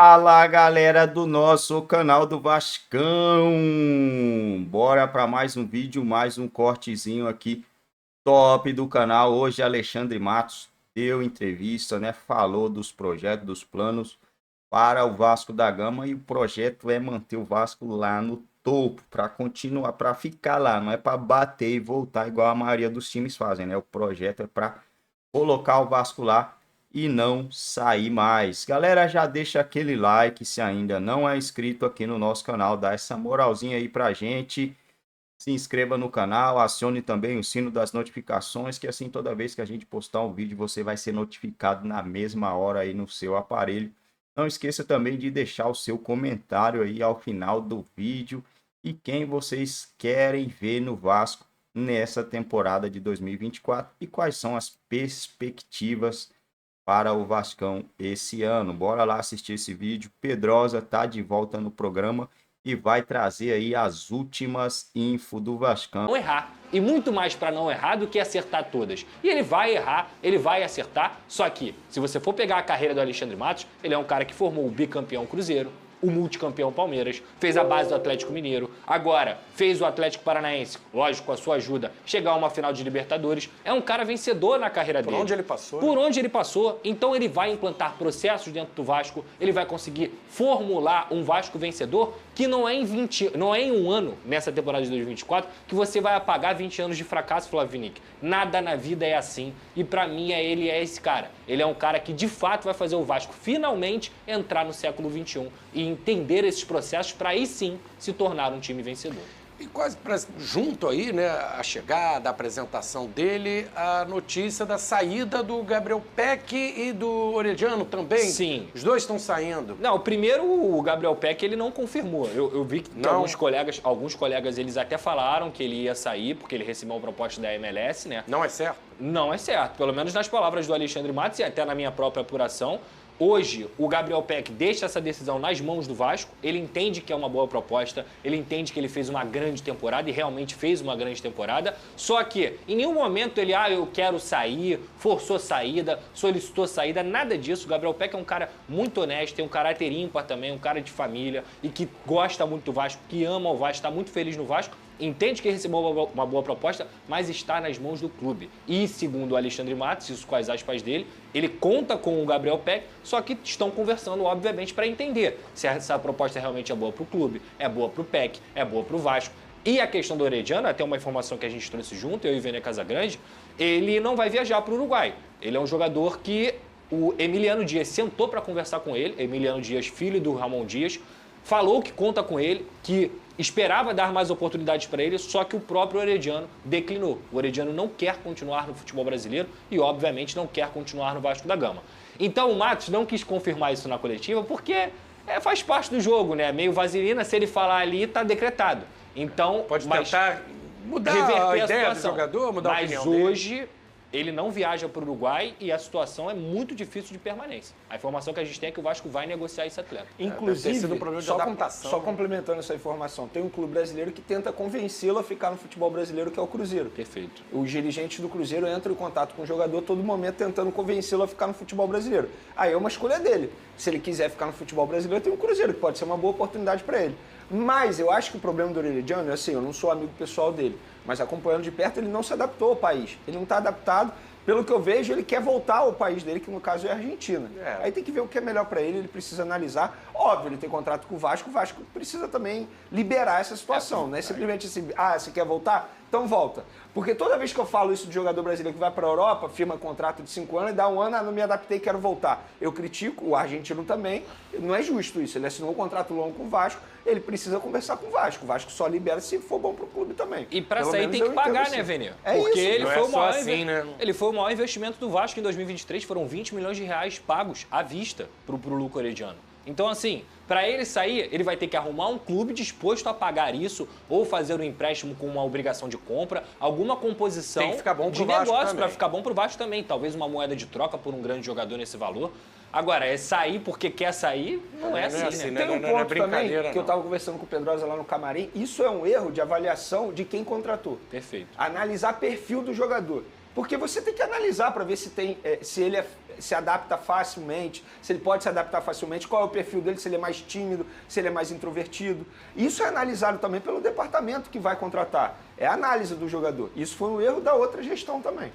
Fala galera do nosso canal do Vascão, bora para mais um vídeo, mais um cortezinho aqui top do canal. Hoje Alexandre Matos deu entrevista, né? Falou dos projetos, dos planos para o Vasco da Gama e o projeto é manter o Vasco lá no topo, para continuar, para ficar lá, não é para bater e voltar igual a maioria dos times fazem, né? O projeto é para colocar o Vasco lá e não sair mais. Galera, já deixa aquele like se ainda não é inscrito aqui no nosso canal, dá essa moralzinha aí pra gente. Se inscreva no canal, acione também o sino das notificações, que assim toda vez que a gente postar um vídeo, você vai ser notificado na mesma hora aí no seu aparelho. Não esqueça também de deixar o seu comentário aí ao final do vídeo e quem vocês querem ver no Vasco nessa temporada de 2024 e quais são as perspectivas para o Vascão esse ano. Bora lá assistir esse vídeo. Pedrosa tá de volta no programa e vai trazer aí as últimas info do Vascão. Não errar. E muito mais para não errar do que acertar todas. E ele vai errar, ele vai acertar, só que, se você for pegar a carreira do Alexandre Matos, ele é um cara que formou o bicampeão Cruzeiro, o multicampeão Palmeiras, fez a base do Atlético Mineiro, agora fez o Atlético Paranaense, lógico, com a sua ajuda, chegar a uma final de Libertadores. É um cara vencedor na carreira dele. Por onde ele passou. Por onde ele passou. Então ele vai implantar processos dentro do Vasco, ele vai conseguir formular um Vasco vencedor que não é em um ano, nessa temporada de 2024, que você vai apagar 20 anos de fracasso, Flávio Vinick. Nada na vida é assim. E pra mim, ele é esse cara. Ele é um cara que, de fato, vai fazer o Vasco finalmente entrar no século XXI e entender esses processos para aí sim se tornar um time vencedor. E quase junto aí, né, a chegada, a apresentação dele, a notícia da saída do Gabriel Peck e do Orediano também. Sim. Os dois estão saindo. Não, o primeiro, o Gabriel Peck, ele não confirmou. Eu vi que alguns colegas, eles até falaram que ele ia sair, porque ele recebeu uma proposta da MLS, né? Não é certo? Não é certo. Pelo menos nas palavras do Alexandre Matos e até na minha própria apuração. Hoje, o Gabriel Peck deixa essa decisão nas mãos do Vasco, ele entende que é uma boa proposta, ele entende que ele fez uma grande temporada e realmente fez uma grande temporada, só que em nenhum momento ele, eu quero sair, forçou saída, solicitou saída, nada disso. O Gabriel Peck é um cara muito honesto, tem um caráter ímpar também, um cara de família e que gosta muito do Vasco, que ama o Vasco, está muito feliz no Vasco. Entende que recebeu uma boa proposta, mas está nas mãos do clube. E, segundo o Alexandre Matos, isso com as aspas dele, ele conta com o Gabriel Peck, só que estão conversando, obviamente, para entender se essa proposta realmente é boa para o clube, é boa para o Peck, é boa para o Vasco. E a questão do Orediano, até uma informação que a gente trouxe junto, eu e o Vene Casagrande, ele não vai viajar para o Uruguai. Ele é um jogador que o Emiliano Dias sentou para conversar com ele, Emiliano Dias, filho do Ramon Dias, falou que conta com ele, que esperava dar mais oportunidades para ele, só que o próprio Orediano declinou. O Orediano não quer continuar no futebol brasileiro e, obviamente, não quer continuar no Vasco da Gama. Então, o Matos não quis confirmar isso na coletiva porque faz parte do jogo, né? Meio vaselina, se ele falar ali, tá decretado. Então, pode tentar mudar a ideia do jogador, mudar a opinião dele. Mas hoje ele não viaja para o Uruguai e a situação é muito difícil de permanência. A informação que a gente tem é que o Vasco vai negociar esse atleta. Inclusive, sido um problema de só adaptação. complementando essa informação, tem um clube brasileiro que tenta convencê-lo a ficar no futebol brasileiro, que é o Cruzeiro. Perfeito. Os dirigentes do Cruzeiro entram em contato com o jogador todo momento tentando convencê-lo a ficar no futebol brasileiro. Aí é uma escolha dele. Se ele quiser ficar no futebol brasileiro, tem um Cruzeiro, que pode ser uma boa oportunidade para ele. Mas eu acho que o problema do Orediano é assim, eu não sou amigo pessoal dele, mas acompanhando de perto, ele não se adaptou ao país. Ele não está adaptado. Pelo que eu vejo, ele quer voltar ao país dele, que no caso é a Argentina. Aí tem que ver o que é melhor para ele precisa analisar. Óbvio, ele tem contrato com o Vasco precisa também liberar essa situação, não é simplesmente assim, você quer voltar? Então volta. Porque toda vez que eu falo isso de jogador brasileiro que vai para a Europa, firma contrato de 5 anos e dá um ano, não me adaptei, quero voltar. Eu critico, o argentino também, não é justo isso. Ele assinou um contrato longo com o Vasco, ele precisa conversar com o Vasco. O Vasco só libera se for bom para o clube também. E para sair tem que pagar, assim, né, Vene? Porque ele foi o maior ele foi o maior investimento do Vasco em 2023, foram 20 milhões de reais pagos à vista pro Luco Orediano. Então, assim, para ele sair, ele vai ter que arrumar um clube disposto a pagar isso ou fazer um empréstimo com uma obrigação de compra, alguma composição tem que ficar bom de pro Vasco negócio também. para ficar bom pro Vasco também. Talvez uma moeda de troca por um grande jogador nesse valor. Agora, sair porque quer sair, não é assim, né? Tem um ponto também que eu estava conversando com o Pedrosa lá no camarim, isso é um erro de avaliação de quem contratou. Perfeito. Analisar perfil do jogador. Porque você tem que analisar para ver se ele se adapta facilmente, se ele pode se adaptar facilmente, qual é o perfil dele, se ele é mais tímido, se ele é mais introvertido. Isso é analisado também pelo departamento que vai contratar. É a análise do jogador. Isso foi um erro da outra gestão também.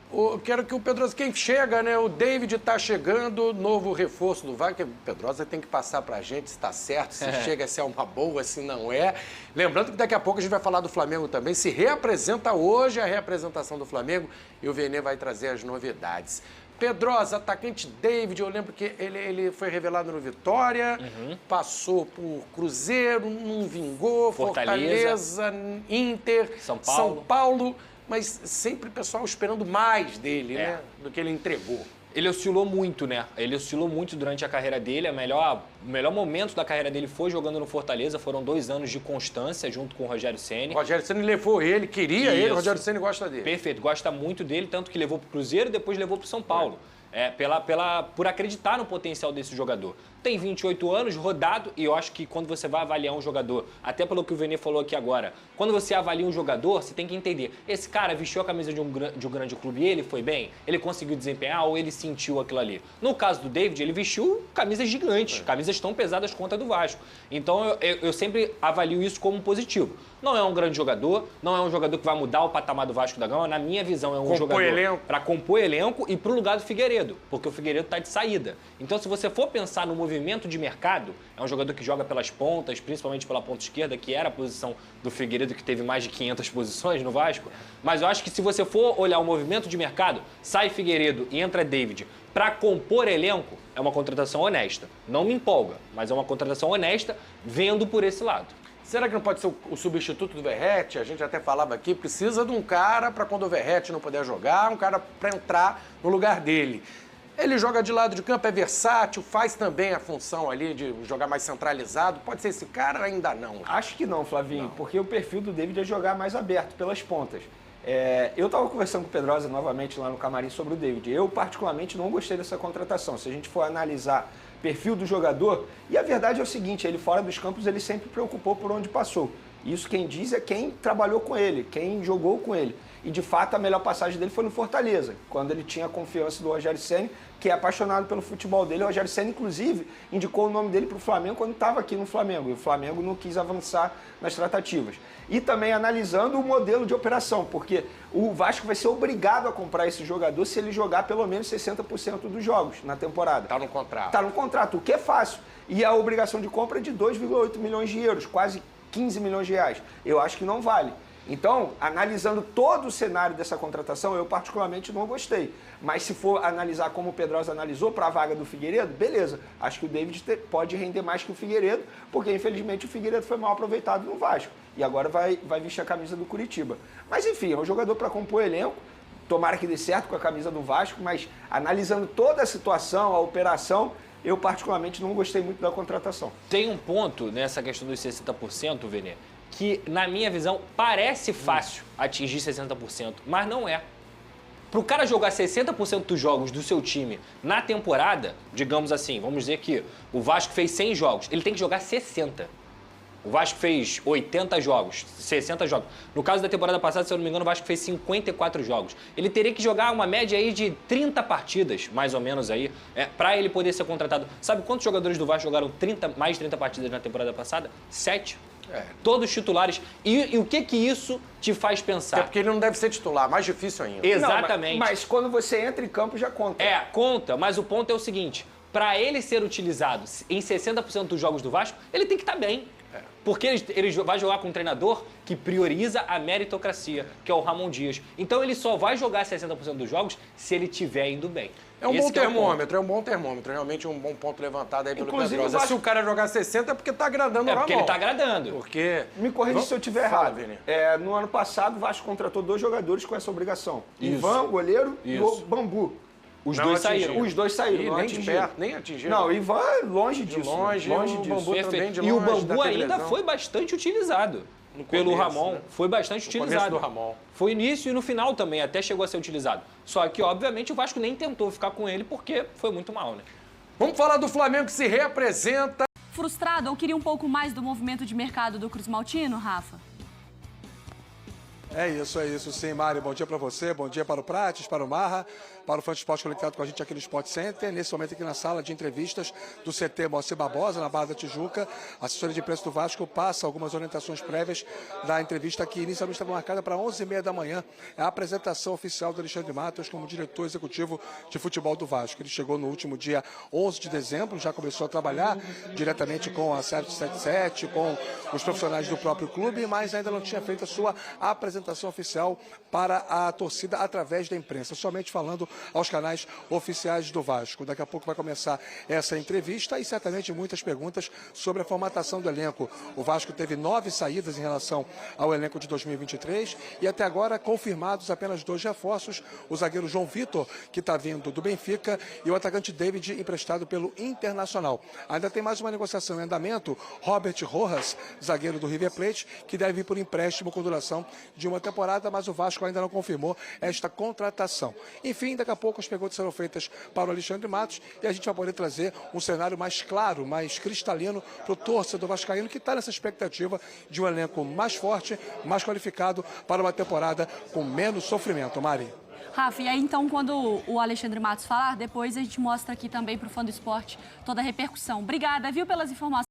Eu quero que o Pedrosa, quem chega, né? O David está chegando, novo reforço do Vasco. O Pedrosa tem que passar para a gente se está certo, se chega, se é uma boa, se não é. Lembrando que daqui a pouco a gente vai falar do Flamengo também. Se reapresenta hoje a reapresentação do Flamengo e o Vene vai trazer as novidades. Pedrosa, atacante David, eu lembro que ele foi revelado no Vitória, passou por Cruzeiro, não vingou, Fortaleza, Inter, São Paulo. Mas sempre o pessoal esperando mais dele, né? Do que ele entregou. Ele oscilou muito, né? Ele oscilou muito durante a carreira dele. O melhor momento da carreira dele foi jogando no Fortaleza. Foram 2 anos de constância junto com o Rogério Ceni. O Rogério Ceni levou ele, queria ele. O Rogério Ceni gosta dele. Perfeito, gosta muito dele, tanto que levou para o Cruzeiro e depois levou para o São Paulo. Por acreditar no potencial desse jogador. Tem 28 anos, rodado, e eu acho que quando você vai avaliar um jogador, até pelo que o Vene falou aqui agora, quando você avalia um jogador, você tem que entender, esse cara vestiu a camisa de um grande clube e ele foi bem? Ele conseguiu desempenhar ou ele sentiu aquilo ali? No caso do David, ele vestiu camisas gigantes, camisas tão pesadas quanto a do Vasco. Então eu sempre avalio isso como positivo. Não é um grande jogador, não é um jogador que vai mudar o patamar do Vasco da Gama, na minha visão é um jogador para compor elenco e para o lugar do Figueiredo, porque o Figueiredo está de saída. Então se você for pensar no movimento de mercado, é um jogador que joga pelas pontas, principalmente pela ponta esquerda, que era a posição do Figueiredo, que teve mais de 500 posições no Vasco. Mas eu acho que se você for olhar o movimento de mercado, sai Figueiredo e entra David para compor elenco, é uma contratação honesta. Não me empolga, mas é uma contratação honesta, vendo por esse lado. Será que não pode ser o substituto do Verratti? A gente até falava aqui, precisa de um cara para quando o Verratti não puder jogar, um cara para entrar no lugar dele. Ele joga de lado de campo, é versátil, faz também a função ali de jogar mais centralizado. Pode ser esse cara? Ainda não. Acho que não, Flavinho, porque o perfil do David é jogar mais aberto, pelas pontas. Eu estava conversando com o Pedrosa novamente lá no camarim sobre o David. Eu, particularmente, não gostei dessa contratação. Se a gente for analisar o perfil do jogador, e a verdade é o seguinte, ele fora dos campos, ele sempre preocupou por onde passou. Isso quem diz é quem trabalhou com ele, quem jogou com ele. E, de fato, a melhor passagem dele foi no Fortaleza, quando ele tinha a confiança do Rogério Ceni, que é apaixonado pelo futebol dele. O Rogério Ceni, inclusive, indicou o nome dele para o Flamengo quando estava aqui no Flamengo. E o Flamengo não quis avançar nas tratativas. E também analisando o modelo de operação, porque o Vasco vai ser obrigado a comprar esse jogador se ele jogar pelo menos 60% dos jogos na temporada. Está no contrato. Está no contrato, o que é fácil. E a obrigação de compra é de 2,8 milhões de euros, quase 15 milhões de reais. Eu acho que não vale. Então, analisando todo o cenário dessa contratação, eu particularmente não gostei. Mas se for analisar como o Pedrosa analisou para a vaga do Figueiredo, beleza. Acho que o David pode render mais que o Figueiredo, porque infelizmente o Figueiredo foi mal aproveitado no Vasco. E agora vai vestir a camisa do Curitiba. Mas enfim, é um jogador para compor elenco. Tomara que dê certo com a camisa do Vasco, mas analisando toda a situação, a operação, eu particularmente não gostei muito da contratação. Tem um ponto nessa questão dos 60%, Vene, que, na minha visão, parece fácil atingir 60%, mas não é. Para o cara jogar 60% dos jogos do seu time na temporada, digamos assim, vamos dizer que o Vasco fez 100 jogos, ele tem que jogar 60. O Vasco fez 80 jogos, 60 jogos. No caso da temporada passada, se eu não me engano, o Vasco fez 54 jogos. Ele teria que jogar uma média aí de 30 partidas, mais ou menos aí, para ele poder ser contratado. Sabe quantos jogadores do Vasco jogaram mais de 30 partidas na temporada passada? 7. Todos titulares. E o que isso te faz pensar? É porque ele não deve ser titular, mais difícil ainda. Exatamente. Não, mas quando você entra em campo já conta. Conta, mas o ponto é o seguinte, para ele ser utilizado em 60% dos jogos do Vasco, ele tem que estar bem. Porque ele vai jogar com um treinador que prioriza a meritocracia, que é o Ramon Dias. Então ele só vai jogar 60% dos jogos se ele estiver indo bem. É um bom termômetro, realmente um bom ponto levantado aí pelo Pedrosa. Se o cara jogar 60 é porque tá agradando o Ramon. Porque ele tá agradando. Me corrija se eu estiver errado. No ano passado, o Vasco contratou 2 jogadores com essa obrigação. Ivan, goleiro, e o Bambu. Os dois saíram. Os dois saíram, não nem atingiram. de perto, nem atingiram. Não, o Ivan longe disso. Longe disso. O Bambu também de longe. E o Bambu ainda foi bastante utilizado pelo Ramon. Né? Foi bastante utilizado. Do Ramon. Foi início e no final também, até chegou a ser utilizado. Só que, obviamente, o Vasco nem tentou ficar com ele porque foi muito mal, né? Vamos falar do Flamengo que se reapresenta. Frustrado ou queria um pouco mais do movimento de mercado do Cruz Maltino, Rafa? É isso sim, Mário. Bom dia para você, bom dia para o Prates, para o Marra, para o Fã de Esporte conectado com a gente aqui no Sport Center. Nesse momento aqui na sala de entrevistas do CT Moacir Barbosa, na Barra da Tijuca. A assessoria de imprensa do Vasco passa algumas orientações prévias da entrevista que inicialmente estava marcada para 11h30 da manhã. É a apresentação oficial do Alexandre Matos como diretor executivo de futebol do Vasco. Ele chegou no último dia 11 de dezembro, já começou a trabalhar diretamente com a 777, com os profissionais do próprio clube, mas ainda não tinha feito a sua apresentação oficial para a torcida através da imprensa, somente falando aos canais oficiais do Vasco. Daqui a pouco vai começar essa entrevista e certamente muitas perguntas sobre a formatação do elenco. O Vasco teve 9 saídas em relação ao elenco de 2023 e até agora confirmados apenas 2 reforços, o zagueiro João Vitor, que está vindo do Benfica, e o atacante David, emprestado pelo Internacional. Ainda tem mais uma negociação em andamento, Robert Rojas, zagueiro do River Plate, que deve vir por empréstimo com duração de uma temporada, mas o Vasco ainda não confirmou esta contratação. Enfim, daqui a pouco as perguntas serão feitas para o Alexandre Matos e a gente vai poder trazer um cenário mais claro, mais cristalino para o torcedor vascaíno, que está nessa expectativa de um elenco mais forte, mais qualificado para uma temporada com menos sofrimento. Mari. Rafa, e aí então quando o Alexandre Matos falar, depois a gente mostra aqui também para o Fã do Esporte toda a repercussão. Obrigada, viu, pelas informações.